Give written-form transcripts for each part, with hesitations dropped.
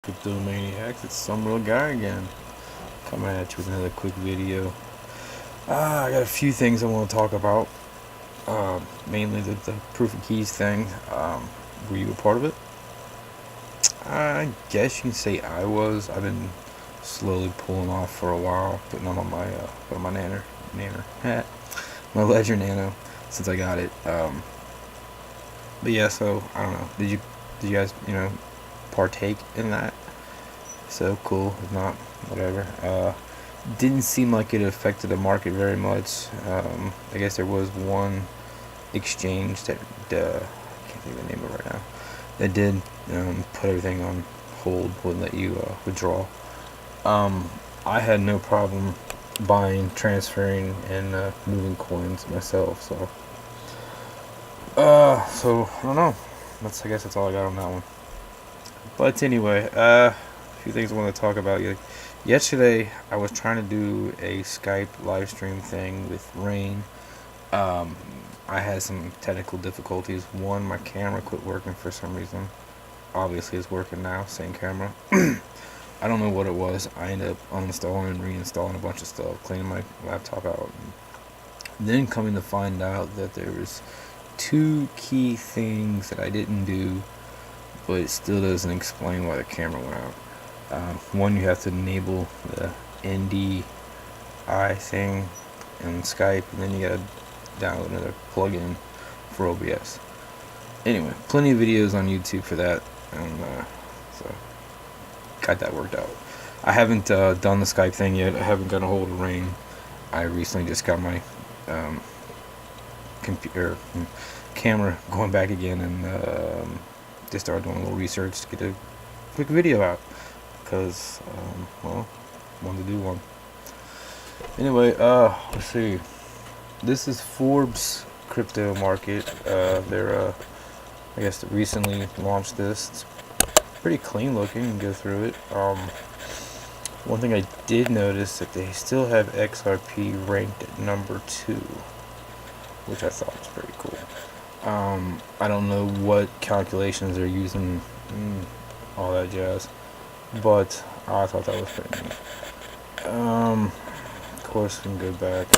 Crypto Maniacs, it's some real guy again, coming at you with another quick video. I got a few things I want to talk about. Mainly the proof of keys thing. Were you a part of it? I guess you can say I was. I've been slowly pulling off for a while, putting on my nanner hat, my Ledger Nano, since I got it. But yeah, so I don't know. Did you guys partake in that? So cool. If not, whatever. Didn't seem like it affected the market very much. I guess there was one exchange that I can't think of the name of it right now, that did put everything on hold, wouldn't let you withdraw. I had no problem buying, transferring, and moving coins myself. So I don't know. I guess that's all I got on that one. But anyway, a few things I want to talk about. Yesterday, I was trying to do a Skype live stream thing with Rain. I had some technical difficulties. One, my camera quit working for some reason. Obviously, it's working now, same camera. I don't know what it was. I ended up uninstalling and reinstalling a bunch of stuff, cleaning my laptop out. And then coming to find out that there was two key things that I didn't do, but it still doesn't explain why the camera went out. One, you have to enable the NDI thing in Skype, and then you gotta download another plugin for OBS. Anyway, plenty of videos on YouTube for that, and so got that worked out. I haven't done the Skype thing yet. I haven't gotten a hold of Rain. I recently just got my camera going back again, and just started doing a little research to get a quick video out, because well, wanted to do one. Anyway, let's see. This is Forbes crypto market. They're I guess they recently launched this. It's pretty clean looking. You can go through it. One thing I did notice that they still have XRP ranked at number 2, which I thought was pretty cool. I don't know what calculations they're using, all that jazz, but I thought that was pretty neat. Of course, we can go back.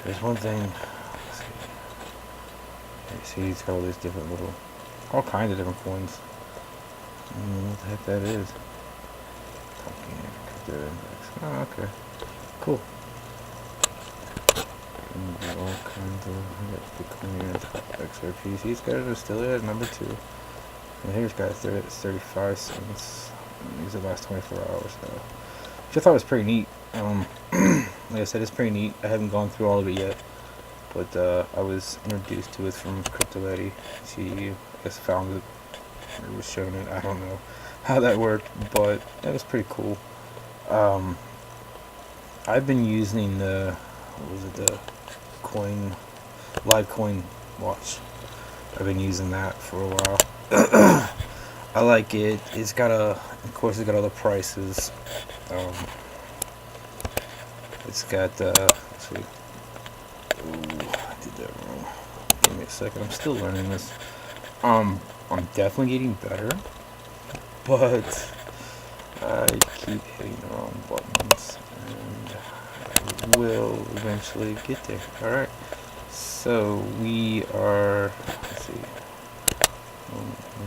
There's one thing. Let's see. See, it's got all these different all kinds of different coins. What the heck that is? Oh, okay. Cool. And all kinds of Bitcoin here, XRP. See, it's got it still at number 2. And here's got it at 35 cents. These are the last 24 hours, so. Which I thought was pretty neat. Like I said, it's pretty neat. I haven't gone through all of it yet, but I was introduced to it from Crypto Eddie. She, I guess, found it or was shown it. I don't know how that worked, but that was pretty cool. I've been using the live coin watch. I've been using that for a while. I like it. It's got of course, it's got all the prices. It's got let's see. Ooh, I did that wrong. Give me a second. I'm still learning this. I'm definitely getting better, but I keep hitting the wrong buttons, and I will eventually get there. Alright, so we are, let's see,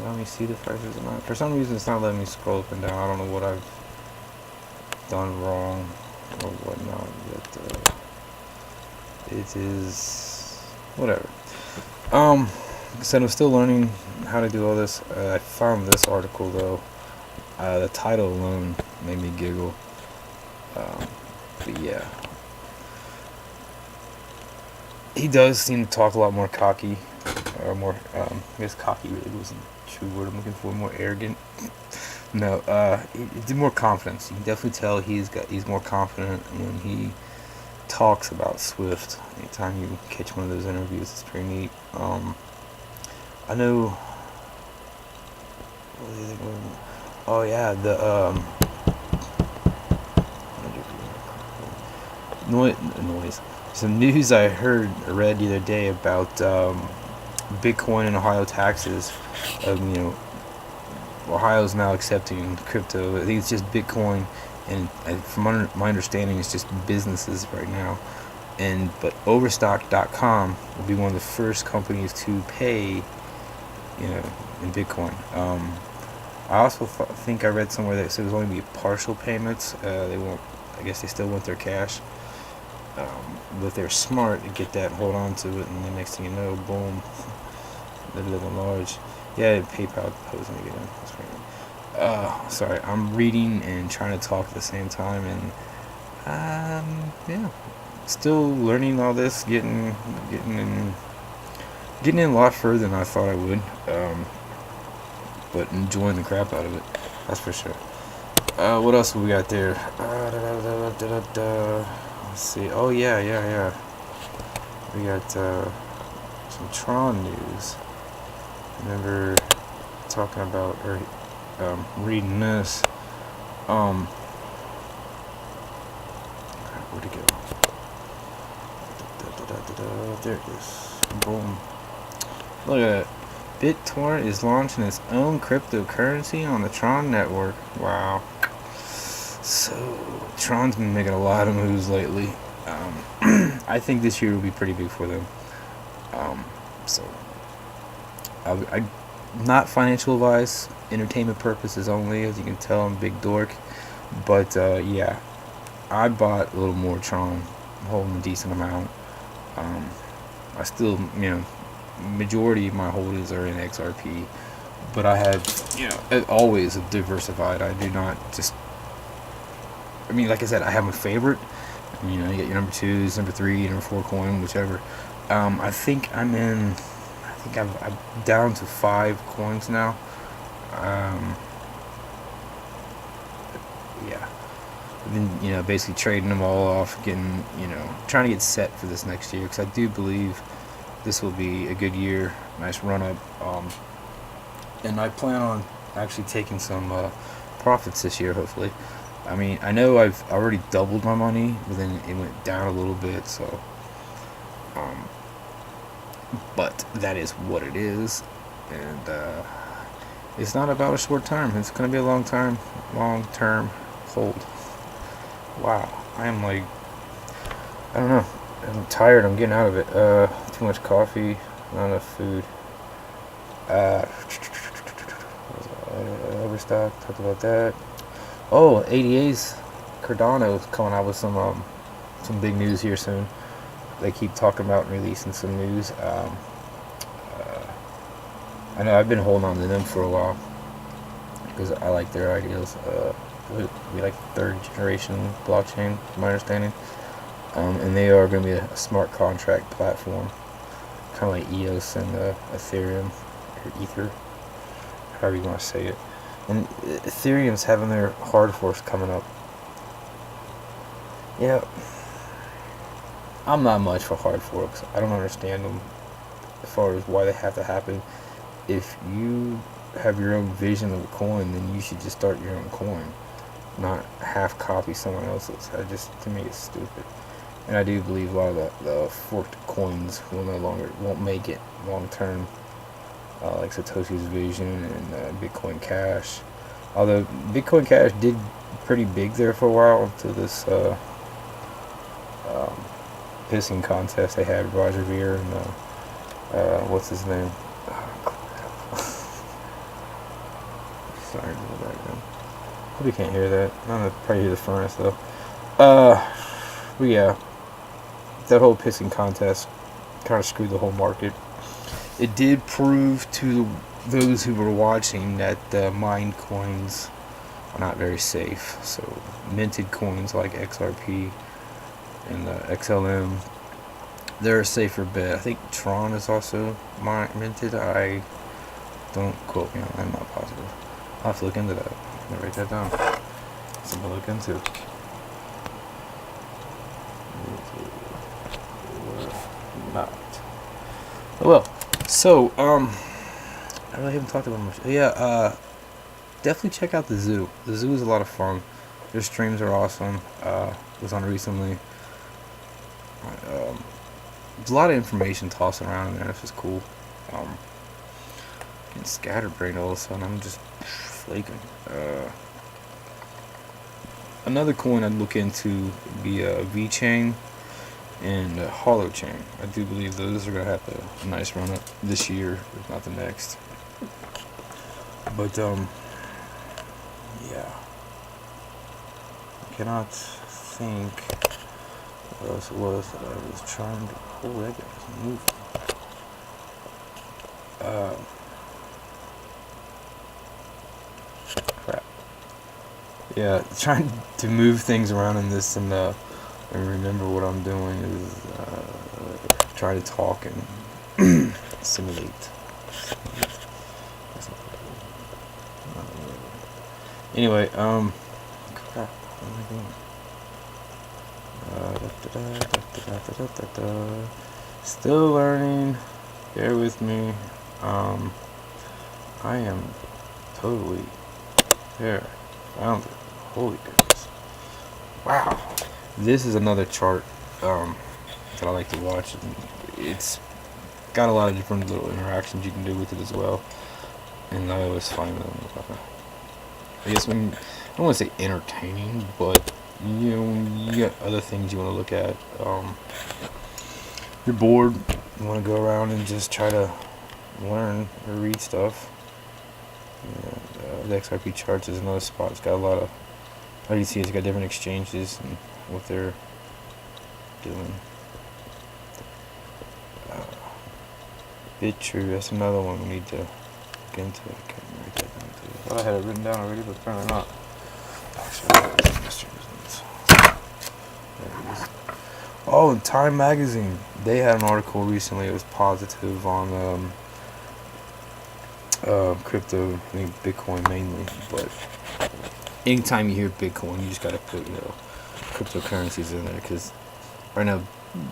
let me see the prices or not. For some reason it's not letting me scroll up and down. I don't know what I've done wrong or whatnot, but it is whatever. Like I said, I'm still learning how to do all this. I found this article though. The title alone made me giggle. But yeah, he does seem to talk a lot more cocky, or more. I guess cocky really wasn't the true word I'm looking for. More arrogant. No, he's more confidence. You can definitely tell he's more confident when he talks about Swift. Anytime you catch one of those interviews, it's pretty neat. I know. Oh yeah, the noise. Some news I read the other day about Bitcoin and Ohio taxes. Ohio's now accepting crypto. I think it's just Bitcoin, and from my understanding, it's just businesses right now. But Overstock.com will be one of the first companies to pay, in Bitcoin. I also think I read somewhere that it said there's only be partial payments. They won't. I guess they still want their cash. But they're smart to get that, hold on to it, and the next thing you know, boom, they're living large. Yeah, PayPal posing again. That's right. Sorry, I'm reading and trying to talk at the same time, and yeah, still learning all this, getting in a lot further than I thought I would. But enjoying the crap out of it, that's for sure. What else have we got there? Let's see. Oh yeah. We got some Tron news. Remember talking about or reading this. Where'd it go? There it is. Boom. Look at that. BitTorrent is launching its own cryptocurrency on the Tron network. Wow. So Tron's been making a lot of moves lately. I think this year will be pretty big for them. So I not financial advice, entertainment purposes only. As you can tell, I'm a big dork. But yeah, I bought a little more Tron. I'm holding a decent amount. I still, majority of my holdings are in XRP, but I have, always diversified. I do not just. I mean, like I said, I have a favorite. You get your number 2s, number 3, number 4 coin, whichever. I think I'm down to 5 coins now. Yeah. I've been, basically trading them all off, getting, trying to get set for this next year, because I do believe this will be a good year, nice run up. And I plan on actually taking some profits this year, hopefully. I mean, I know I've already doubled my money, but then it went down a little bit, so but that is what it is, and it's not about a short term. It's going to be a long term hold. Wow, I am like, I don't know. I'm tired. I'm getting out of it. Too much coffee, not enough food. Overstock. Talked about that. Oh, ADA's Cardano's coming out with some big news here soon. They keep talking about releasing some news. I know I've been holding on to them for a while because I like their ideas. We like third generation blockchain, from my understanding, and they are going to be a smart contract platform, kind of like EOS and Ethereum or Ether, however you want to say it. And Ethereum's having their hard forks coming up. Yeah, I'm not much for hard forks. I don't understand them as far as why they have to happen. If you have your own vision of a coin, then you should just start your own coin, not half copy someone else's. To me, it's stupid. And I do believe a lot of the forked coins won't make it long term. Like Satoshi's Vision and Bitcoin Cash. Although Bitcoin Cash did pretty big there for a while until this pissing contest they had Roger Ver and what's his name? Sorry for the background. Hope you can't hear that. I don't know, probably hear the furnace though. But yeah, that whole pissing contest kind of screwed the whole market. It did prove to those who were watching that mined coins are not very safe. So minted coins like XRP and XLM, they're a safer bet. I think Tron is also minted. I don't quote me on that. I'm not positive. I'll have to look into that. I'm gonna write that down. Something to look into. Not. Oh well. So, I really haven't talked about much. Yeah, definitely check out the zoo. The zoo is a lot of fun. Their streams are awesome. Was on recently. There's a lot of information tossing around in there. It's just cool. Getting scatterbrained all of a sudden. I'm just flaking. Another coin I'd look into would be a VeChain and a Hollow Chain. I do believe those are gonna have a nice run up this year, if not the next. But yeah, I cannot think what else it was that I was trying to. Oh, that guy's moving. Crap. Yeah, trying to move things around in this and remember what I'm doing is try to talk and simulate. Anyway, crap. What am I doing? Still learning. Bear with me. I am totally there. Found it. Holy goodness. Wow. This is another chart that I like to watch. And it's got a lot of different little interactions you can do with it as well. And I always find them, I guess, when, I don't want to say entertaining, but you know, you got other things you want to look at. You're bored, you want to go around and just try to learn or read stuff. The Xrp charts is another spot. It's got a lot of, how you see, it's got different exchanges and what they're doing. BitTrue, that's another one we need to look into. I can't write that down too. I thought I had it written down already, but apparently not. Actually, there it is. Oh, and Time Magazine, they had an article recently. It was positive on crypto, I think Bitcoin mainly. But anytime you hear Bitcoin, you just gotta put, you know, cryptocurrencies in there, because right now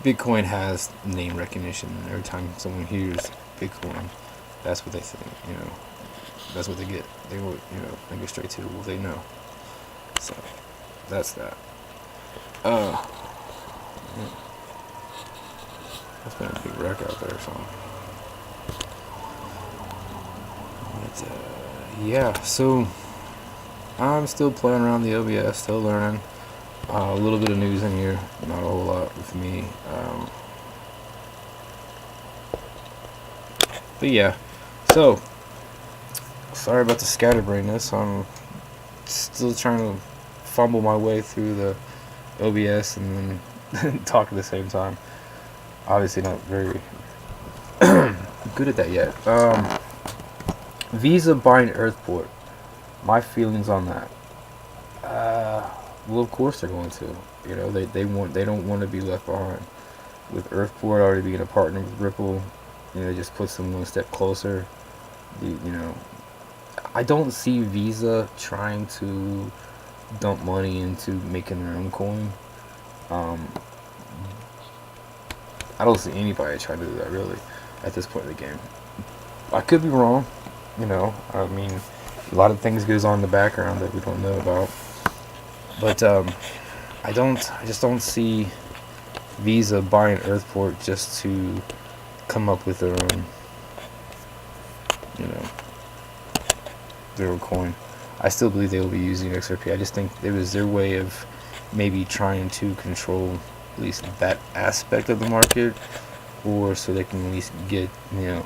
Bitcoin has name recognition. Every time someone hears Bitcoin, that's what they think. You know, that's what they get. They will, you know, they go straight to what they know. So that's that. That's been a big wreck out there, so. But, yeah, so I'm still playing around the OBS, still learning. A little bit of news in here, not a whole lot with me. But yeah, so sorry about the scatterbrainness. I'm still trying to fumble my way through the OBS and then talk at the same time. Obviously not very good at that yet. Visa buying Earthport. My feelings on that. Well, of course they're going to. You know, they don't want to be left behind. With Earthport already being a partner with Ripple, you know, it just puts them one step closer. You know, I don't see Visa trying to dump money into making their own coin. I don't see anybody trying to do that really at this point in the game. I could be wrong, you know. I mean, a lot of things goes on in the background that we don't know about. But I just don't see Visa buying Earthport just to come up with their own, you know, their own coin. I still believe they will be using XRP. I just think it was their way of maybe trying to control at least that aspect of the market, or so they can at least get, you know,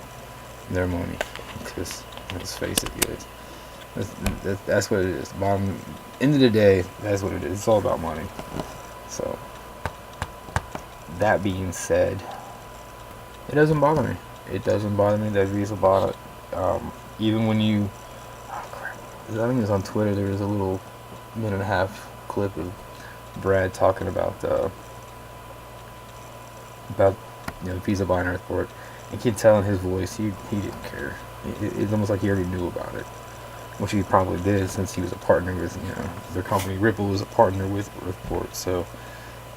their money. Because let's face it, guys, that's what it is. Bottom end of the day, that's what it is. It's all about money. So that being said, it doesn't bother me. It doesn't bother me that Visa bought it. Even when you, oh crap, I think it was on Twitter. There was a little minute and a half clip of Brad talking about you know, Visa buying Earthport. You can tell in his voice he didn't care. It's almost like he already knew about it, which he probably did since he was a partner with, you know, their company. Ripple was a partner with Earthport, so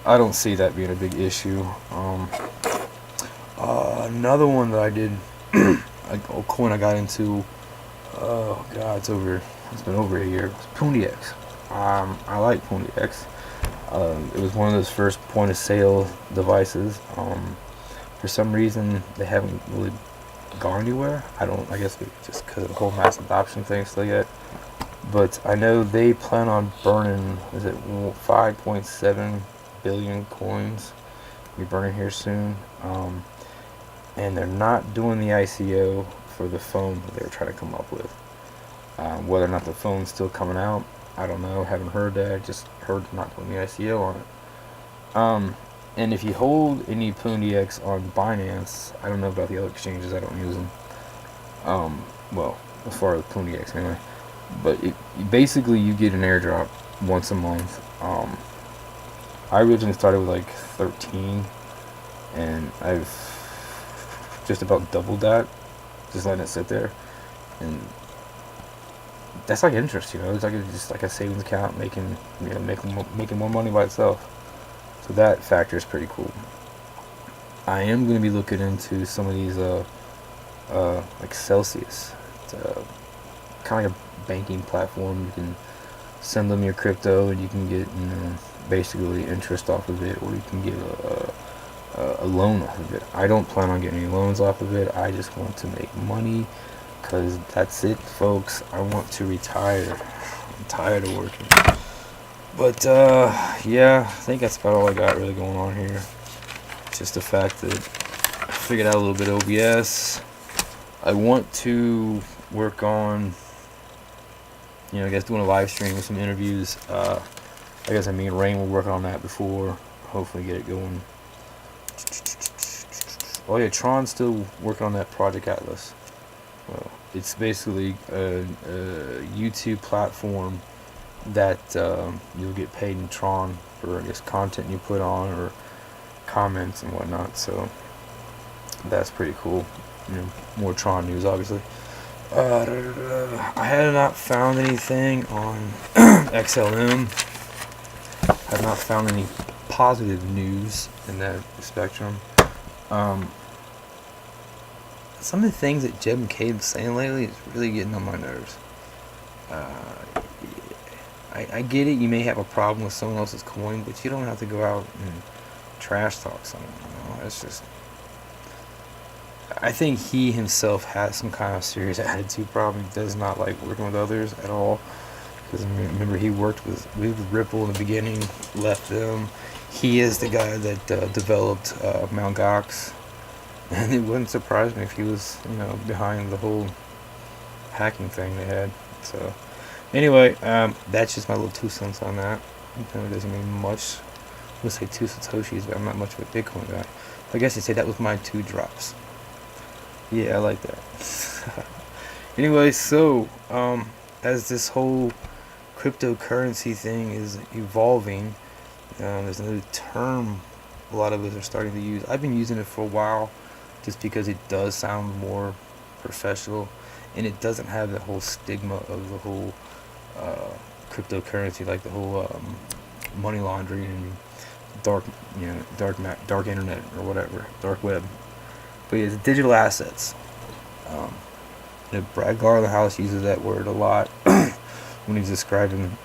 I don't see that being a big issue. Another one that I did, a coin I got into, oh god, it's been over a year. It's PonyX. I like PonyX. It was one of those first point of sale devices. For some reason they haven't really gone anywhere. I guess just because of the whole mass adoption thing still yet. But I know they plan on burning, is it 5.7 billion coins? Be burning here soon. And they're not doing the ICO for the phone that they were trying to come up with. Whether or not the phone's still coming out, I don't know. Haven't heard that. Just heard they're not doing the ICO on it. And if you hold any PoonDX on Binance, I don't know about the other exchanges. I don't use them. Well, as far as PoonDX anyway. But basically you get an airdrop once a month. I originally started with like 13, and I've just about doubled that, just letting it sit there, and that's like interest, It's like just like a savings account making making more money by itself. So that factor is pretty cool. I am going to be looking into some of these like Celsius. It's kind of like a banking platform. You can send them your crypto and you can get basically interest off of it, or you can get a loan off of it. I don't plan on getting any loans off of it. I just want to make money, because that's it, folks. I want to retire. I'm tired of working. But yeah, I think that's about all I got really going on here. Just the fact that I figured out a little bit of OBS. I want to work on, I guess doing a live stream with some interviews. I guess me and Rain were working on that before. Hopefully get it going. Oh yeah, Tron's still working on that Project Atlas. Well, it's basically a YouTube platform that you'll get paid in Tron for, I guess, content you put on or comments and whatnot. So that's pretty cool. More Tron news, obviously. I had not found anything on XLM. I have not found any positive news in that spectrum. Some of the things that Jeb and Cade was saying lately is really getting on my nerves. I get it, you may have a problem with someone else's coin, but you don't have to go out and trash talk someone. It's just, I think he himself has some kind of serious attitude problem. He does not like working with others at all. Because remember, he worked with Ripple in the beginning, left them. He is the guy that developed Mt. Gox. And it wouldn't surprise me if he was, behind the whole hacking thing they had. So, anyway, that's just my little 2 cents on that. It doesn't mean much. I'm going to say 2 Satoshis, but I'm not much of a Bitcoin guy. I guess you'd say that was my 2 drops. Yeah, I like that. Anyway, so, as this whole cryptocurrency thing is evolving, there's another term a lot of us are starting to use. I've been using it for a while, just because it does sound more professional, and it doesn't have the whole stigma of the whole cryptocurrency, like the whole money laundering and dark internet or whatever, dark web. But yeah, it's digital assets. Brad Garlinghouse uses that word a lot when he's describing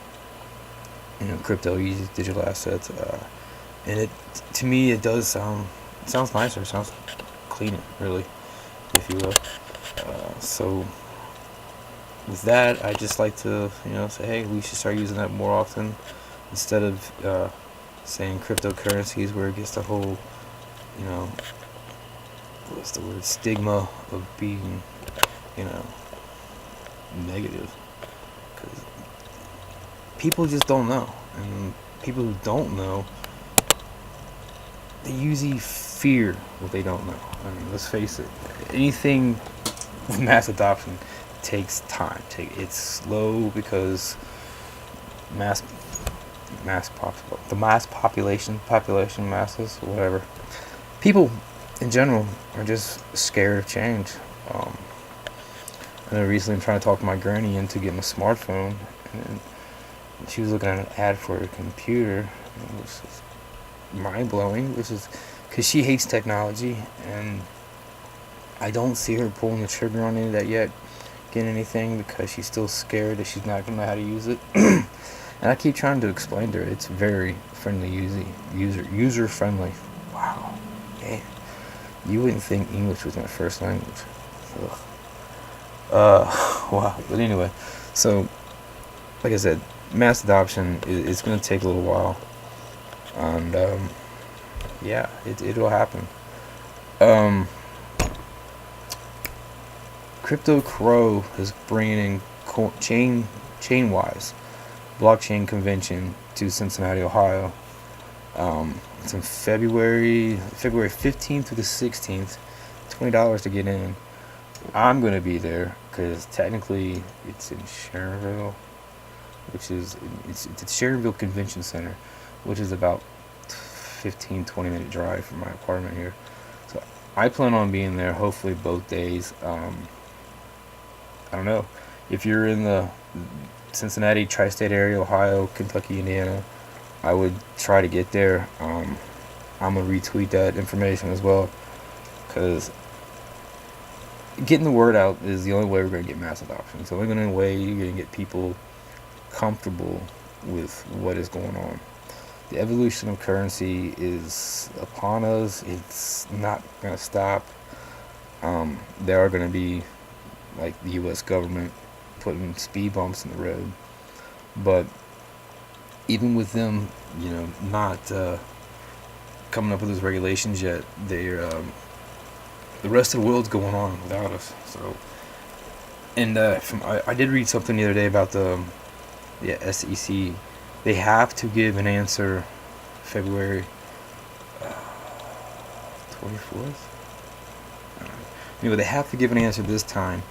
crypto. He uses digital assets, and it, to me, it does sounds nicer. It sounds cleaner, really, if you will. So with that, I just like to say, hey, we should start using that more often, instead of saying cryptocurrencies, where it gets the whole what's the word, stigma of being negative, because people just don't know, and people who don't know, they usually fear what they don't know. I mean, let's face it, anything with mass adoption takes time. It's slow because the mass population masses, whatever. People in general are just scared of change. I know recently I'm trying to talk my granny into getting a smartphone, and she was looking at an ad for a computer, which is mind-blowing, which is because she hates technology, and I don't see her pulling the trigger on any of that yet, getting anything, because she's still scared that she's not going to know how to use it. And I keep trying to explain to her it's very friendly, user friendly. Wow, man, you wouldn't think English was my first language. Ugh. Wow. But anyway, so like I said, mass adoption is going to take a little while, and yeah, it'll happen. Um, Crypto Crow is bringing in Chainwise blockchain convention to Cincinnati, Ohio. It's in February 15th through the 16th. $20 to get in. I'm gonna be there because technically it's in Sharonville, which is it's the Sharonville Convention Center, which is about 15-20 minute drive from my apartment here. So I plan on being there. Hopefully both days. I don't know if you're in the Cincinnati tri-state area, Ohio, Kentucky, Indiana. I would try to get there. I'm gonna retweet that information as well, because getting the word out is the only way we're gonna get mass adoption. It's the only way you're gonna get people comfortable with what is going on. The evolution of currency is upon us. It's not gonna stop. There are gonna be, like, the U.S. government putting speed bumps in the road, but even with them, not coming up with those regulations yet, they're the rest of the world's going on without us. So, and I did read something the other day about the SEC. They have to give an answer February 24th. Anyway, they have to give an answer this time,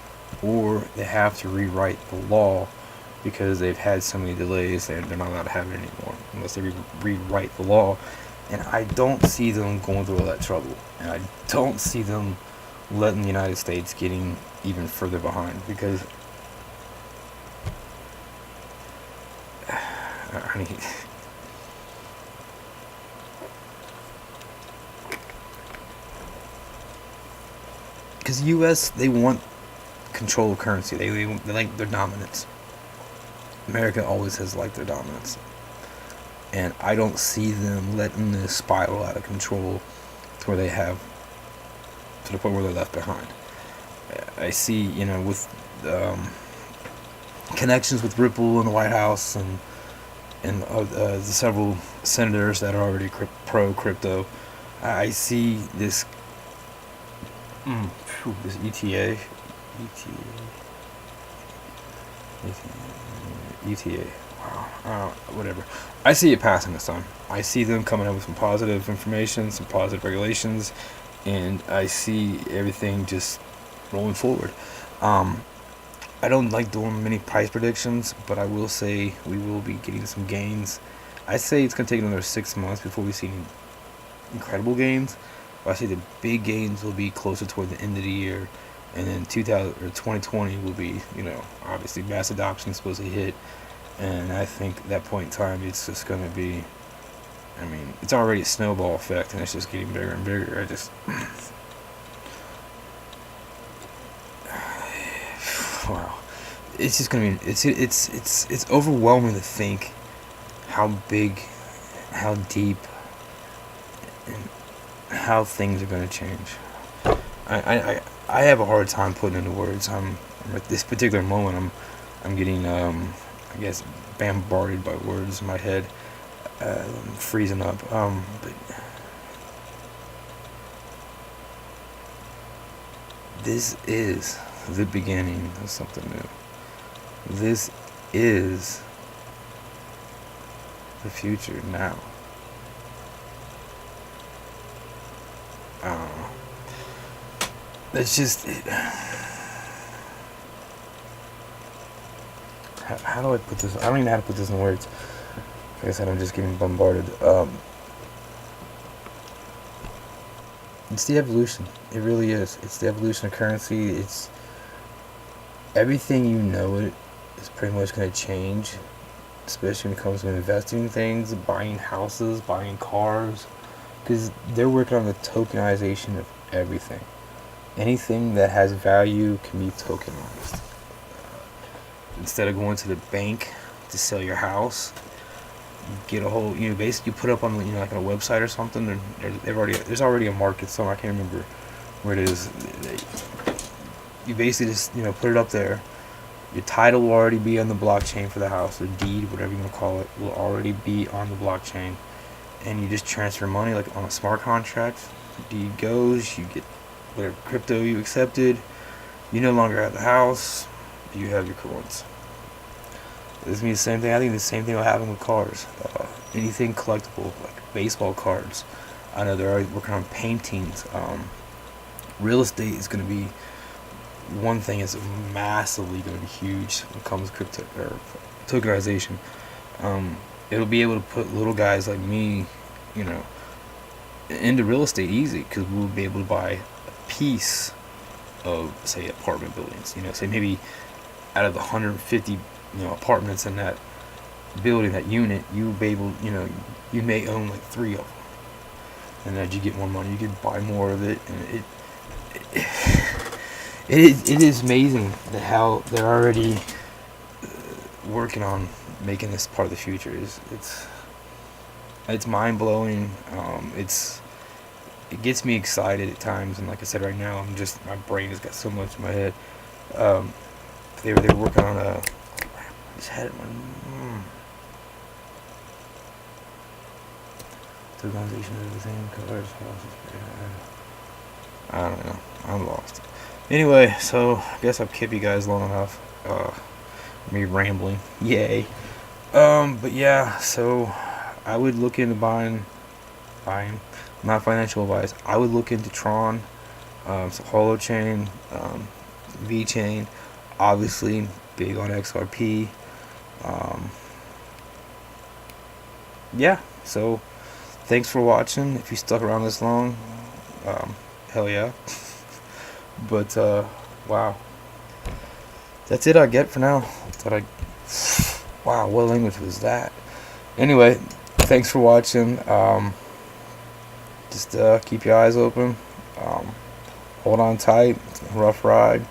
or they have to rewrite the law, because they've had so many delays. They're not allowed to have it anymore unless they rewrite the law. And I don't see them going through all that trouble. And I don't see them letting the United States getting even further behind, because I mean, because the U.S., they want control of currency. They like their dominance. America always has liked their dominance, and I don't see them letting this spiral out of control to where they have, to the point where they're left behind. I see, with connections with Ripple in the White House, and the several senators that are already pro crypto. I see this this ETA. Wow. Whatever. I see it passing this time. I see them coming up with some positive information, some positive regulations, and I see everything just rolling forward. I don't like doing many price predictions, but I will say we will be getting some gains. I say it's going to take another 6 months before we see incredible gains. But I say the big gains will be closer toward the end of the year, and then 2020 will be, obviously mass adoption is supposed to hit, and I think at that point in time it's just going to be, it's already a snowball effect, and it's just getting bigger and bigger. Wow, it's just gonna be, it's overwhelming to think how big, how deep, and how things are gonna change. I have a hard time putting into words. I'm at this particular moment. I'm getting I guess bombarded by words in my head. I'm freezing up. But this is the beginning of something new. This is the future now. It's just how do I put this? I don't even know how to put this in words. Like I said, I'm just getting bombarded. It's the evolution. It really is. It's the evolution of currency. It's everything it is pretty much going to change, especially when it comes to investing in things, buying houses, buying cars, because they're working on the tokenization of everything. Anything that has value can be tokenized. Instead of going to the bank to sell your house, get a whole, basically put up on, like on a website or something. There's already a market somewhere. I can't remember where it is. You basically just, put it up there, Your title will already be on the blockchain for the house, or deed, whatever you want to call it, will already be on the blockchain. And you just transfer money like on a smart contract. The deed goes, you get whatever crypto you accepted. You no longer have the house, you have your coins. This means the same thing. I think the same thing will happen with cars. Anything collectible, like baseball cards. I know they're already working on paintings. Real estate is going to be one thing is massively going to be huge when it comes to crypto or tokenization. It'll be able to put little guys like me, you know, into real estate easy, because we'll be able to buy a piece of, say, apartment buildings. You know, say maybe out of the 150, apartments in that building, that unit, you'll be able, you may own like 3 of them. And as you get more money, you can buy more of it, and it is amazing that how they're already working on making this part of the future. It's mind blowing. It gets me excited at times, and like I said, right now my brain has got so much in my head. They were working on a. I just had it. Tokenization of the same colors. I don't know. I'm lost. Anyway, so I guess I've kept you guys long enough. Me rambling. Yay. But yeah, so I would look into buying, not financial advice. I would look into Tron, so Holochain, VeChain, obviously big on XRP. Yeah, so thanks for watching. If you stuck around this long, hell yeah. But wow, that's it I get for now. Wow, what language was that? Anyway, thanks for watching. Just keep your eyes open. Hold on tight. It's a rough ride,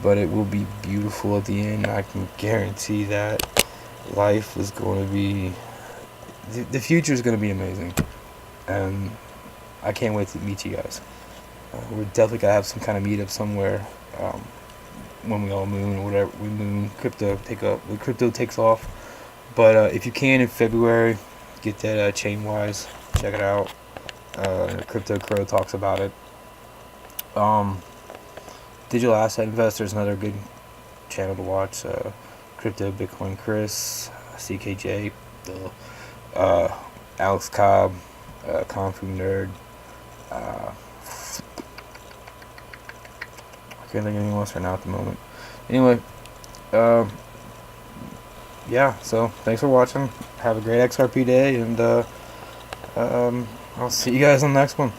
but it will be beautiful at the end. I can guarantee that. Life is going to be, the future is going to be amazing, and I can't wait to meet you guys. We're definitely gonna have some kind of meetup somewhere, when we all moon or whatever. We moon, crypto takes off. But if you can in February, get that Chainwise, check it out. Crypto Crow talks about it. Digital Asset Investors, another good channel to watch. Crypto Bitcoin Chris, CKJ, Alex Cobb, Kung Fu Nerd. I can't think of anything else right now at the moment. Anyway, yeah, so thanks for watching. Have a great XRP day, and I'll see you guys on the next one.